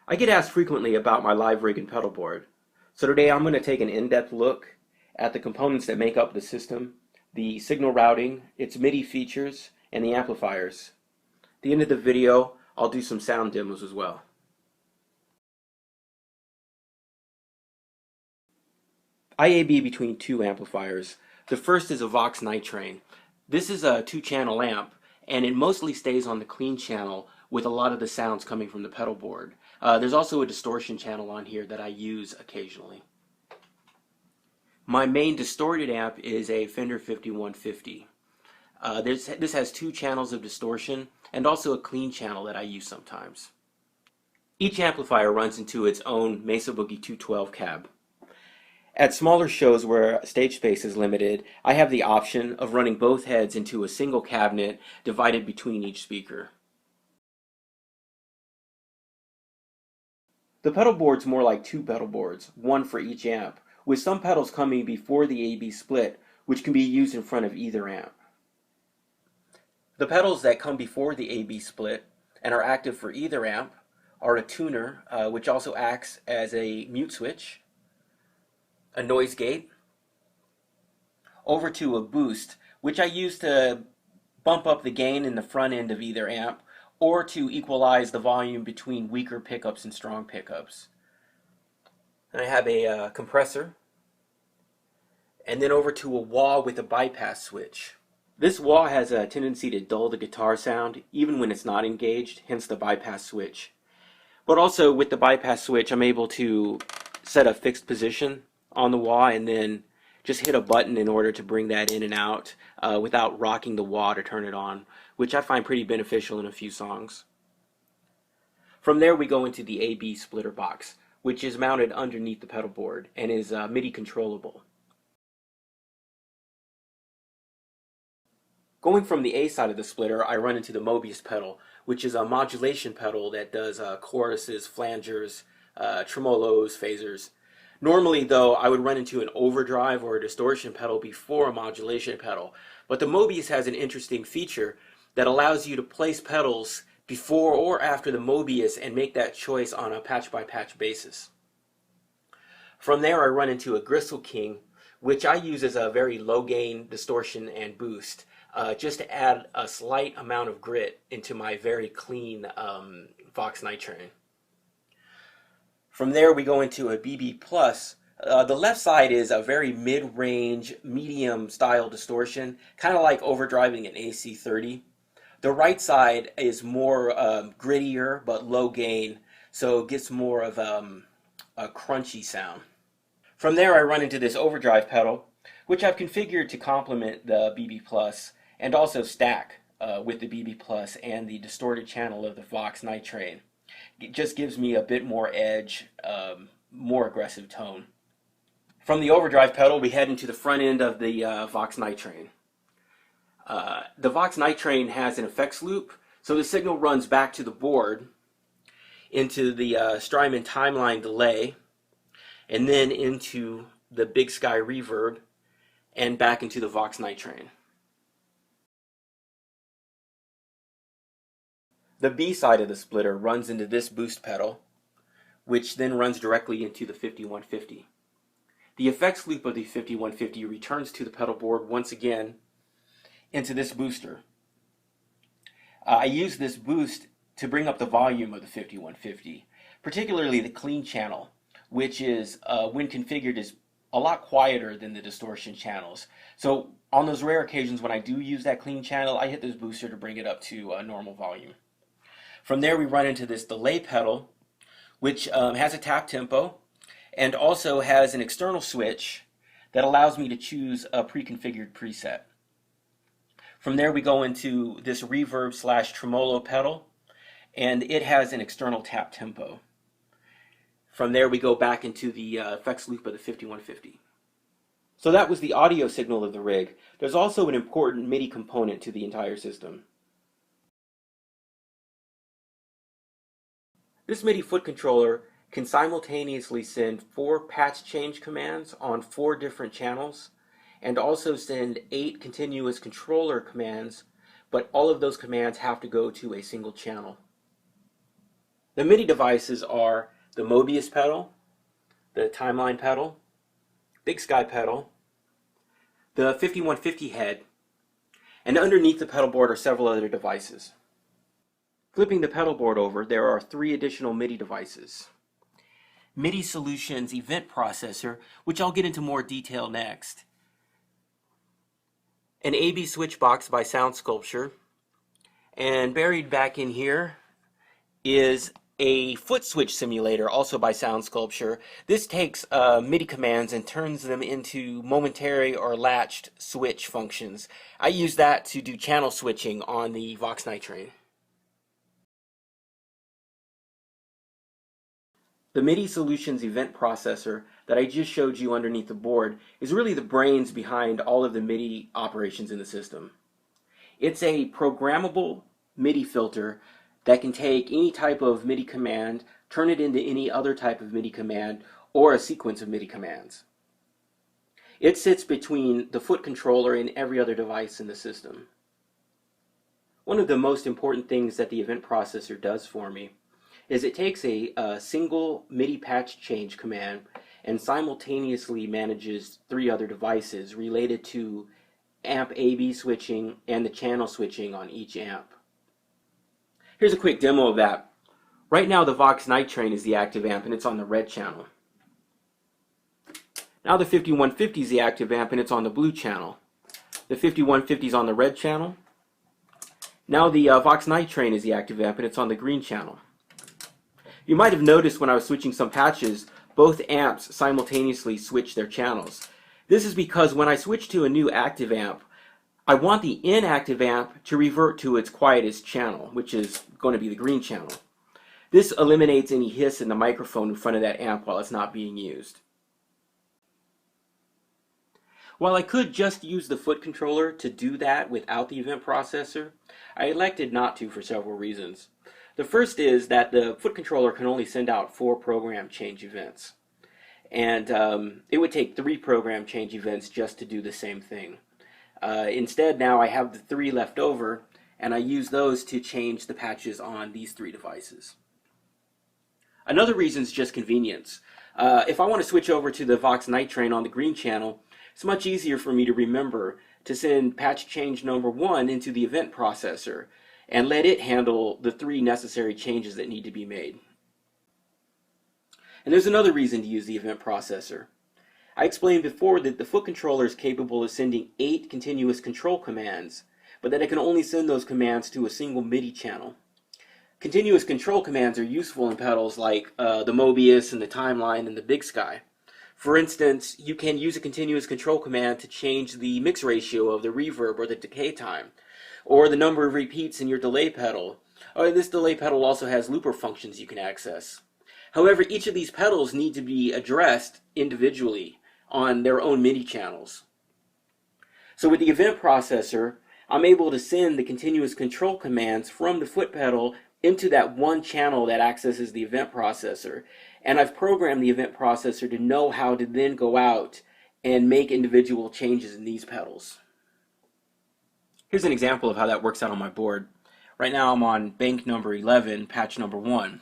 I get asked frequently about my live rig and pedal board. So today I'm going to take an in-depth look at the components that make up the system, the signal routing, its MIDI features, and the amplifiers. At the end of the video, I'll do some sound demos as well. I A/B between two amplifiers. The first is a Vox Night Train. This is a 2-channel amp, and it mostly stays on the clean channel with a lot of the sounds coming from the pedal board. There's also a distortion channel on here that I use occasionally. My main distorted amp is a Fender 5150. This has 2 channels of distortion and also a clean channel that I use sometimes. Each amplifier runs into its own Mesa Boogie 212 cab. At smaller shows where stage space is limited, I have the option of running both heads into a single cabinet divided between each speaker. The pedal board's more like 2 pedal boards, one for each amp, with some pedals coming before the A/B split, which can be used in front of either amp. The pedals that come before the A/B split and are active for either amp are a tuner, which also acts as a mute switch, a noise gate, over to a boost, which I use to bump up the gain in the front end of either amp, or to equalize the volume between weaker pickups and strong pickups. And I have a compressor, and then over to a wah with a bypass switch. This wah has a tendency to dull the guitar sound even when it's not engaged, hence the bypass switch. But also with the bypass switch I'm able to set a fixed position on the wah and then just hit a button in order to bring that in and out without rocking the wah to turn it on, which I find pretty beneficial in a few songs. From there we go into the A/B splitter box, which is mounted underneath the pedal board and is MIDI controllable. Going from the A side of the splitter, I run into the Mobius pedal, which is a modulation pedal that does choruses, flangers, tremolos, phasers. Normally, though, I would run into an overdrive or a distortion pedal before a modulation pedal, but the Mobius has an interesting feature that allows you to place pedals before or after the Mobius and make that choice on a patch-by-patch basis. From there, I run into a Gristle King, which I use as a very low-gain distortion and boost, just to add a slight amount of grit into my very clean Vox Night Train. From there we go into a BB Plus. The left side is a very mid-range, medium style distortion, kind of like overdriving an AC30. The right side is more grittier but low gain, so it gets more of a crunchy sound. From there I run into this overdrive pedal, which I've configured to complement the BB Plus and also stack with the BB Plus and the distorted channel of the Vox Night Train. It just gives me a bit more edge, more aggressive tone. From the overdrive pedal, we head into the front end of the Vox Night Train. The Vox Night Train has an effects loop, so the signal runs back to the board into the Strymon Timeline delay, and then into the BigSky reverb, and back into the Vox Night Train. The B side of the splitter runs into this boost pedal, which then runs directly into the 5150. The effects loop of the 5150 returns to the pedal board once again into this booster. I use this boost to bring up the volume of the 5150, particularly the clean channel, which is, when configured, is a lot quieter than the distortion channels. So on those rare occasions when I do use that clean channel, I hit this booster to bring it up to a normal volume. From there we run into this delay pedal, which has a tap tempo and also has an external switch that allows me to choose a pre-configured preset. From there we go into this reverb / tremolo pedal, and it has an external tap tempo. From there we go back into the effects loop of the 5150. So that was the audio signal of the rig. There's also an important MIDI component to the entire system. This MIDI foot controller can simultaneously send 4 patch change commands on 4 different channels, and also send 8 continuous controller commands, but all of those commands have to go to a single channel. The MIDI devices are the Mobius pedal, the Timeline pedal, BigSky pedal, the 5150 head, and underneath the pedal board are several other devices. Flipping the pedal board over, there are 3 additional MIDI devices. MIDI Solutions Event Processor, which I'll get into more detail next. An AB switch box by Sound Sculpture. And buried back in here is a foot switch simulator, also by Sound Sculpture. This takes MIDI commands and turns them into momentary or latched switch functions. I use that to do channel switching on the Vox Night Train. The MIDI Solutions Event Processor that I just showed you underneath the board is really the brains behind all of the MIDI operations in the system. It's a programmable MIDI filter that can take any type of MIDI command, turn it into any other type of MIDI command, or a sequence of MIDI commands. It sits between the foot controller and every other device in the system. One of the most important things that the event processor does for me is it takes a single MIDI patch change command and simultaneously manages 3 other devices related to amp AB switching and the channel switching on each amp. Here's a quick demo of that. Right now the Vox Night Train is the active amp and it's on the red channel. Now the 5150 is the active amp and it's on the blue channel. The 5150 is on the red channel. Now the Vox Night Train is the active amp and it's on the green channel. You might have noticed when I was switching some patches, both amps simultaneously switch their channels. This is because when I switch to a new active amp, I want the inactive amp to revert to its quietest channel, which is going to be the green channel. This eliminates any hiss in the microphone in front of that amp while it's not being used. While I could just use the foot controller to do that without the event processor, I elected not to for several reasons. The first is that the foot controller can only send out 4 program change events. And it would take 3 program change events just to do the same thing. Instead, now I have the 3 left over, and I use those to change the patches on these 3 devices. Another reason is just convenience. If I want to switch over to the Vox Night Train on the green channel, it's much easier for me to remember to send patch change number 1 into the event processor and let it handle the 3 necessary changes that need to be made. And there's another reason to use the event processor. I explained before that the foot controller is capable of sending 8 continuous control commands, but that it can only send those commands to a single MIDI channel. Continuous control commands are useful in pedals like the Mobius and the Timeline and the BigSky. For instance, you can use a continuous control command to change the mix ratio of the reverb or the decay time, or the number of repeats in your delay pedal. This delay pedal also has looper functions you can access. However, each of these pedals need to be addressed individually on their own MIDI channels. So with the event processor, I'm able to send the continuous control commands from the foot pedal into that one channel that accesses the event processor. And I've programmed the event processor to know how to then go out and make individual changes in these pedals. Here's an example of how that works out on my board. Right now I'm on bank number 11, patch number 1.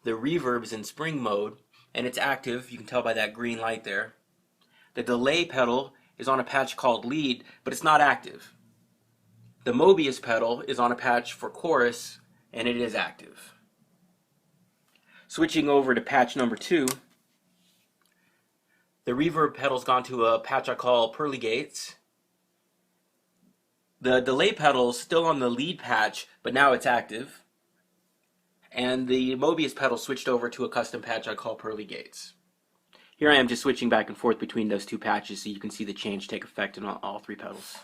The reverb's in spring mode, and it's active. You can tell by that green light there. The delay pedal is on a patch called lead, but it's not active. The Mobius pedal is on a patch for chorus, and it is active. Switching over to patch number 2, the reverb pedal's gone to a patch I call Pearly Gates. The delay pedal's still on the lead patch, but now it's active. And the Mobius pedal switched over to a custom patch I call Pearly Gates. Here I am just switching back and forth between those 2 patches so you can see the change take effect in all 3 pedals.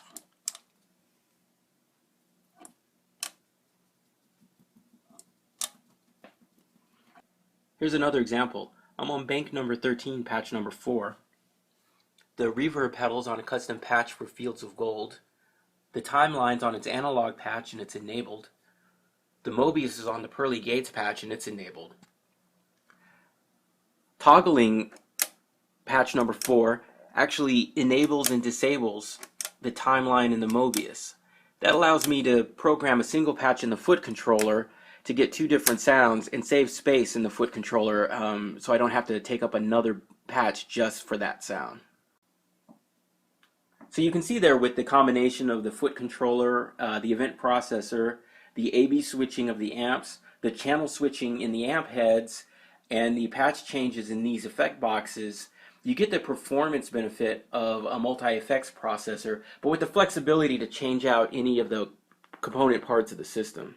Here's another example. I'm on bank number 13, patch number 4. The reverb pedal's on a custom patch for Fields of Gold. The Timeline's on its analog patch and it's enabled. The Mobius is on the Pearly Gates patch and it's enabled. Toggling patch number 4 actually enables and disables the Timeline and the Mobius. That allows me to program a single patch in the foot controller to get two different sounds and save space in the foot controller, so I don't have to take up another patch just for that sound. So you can see there with the combination of the foot controller, the event processor, the AB switching of the amps, the channel switching in the amp heads, and the patch changes in these effect boxes, you get the performance benefit of a multi-effects processor, but with the flexibility to change out any of the component parts of the system.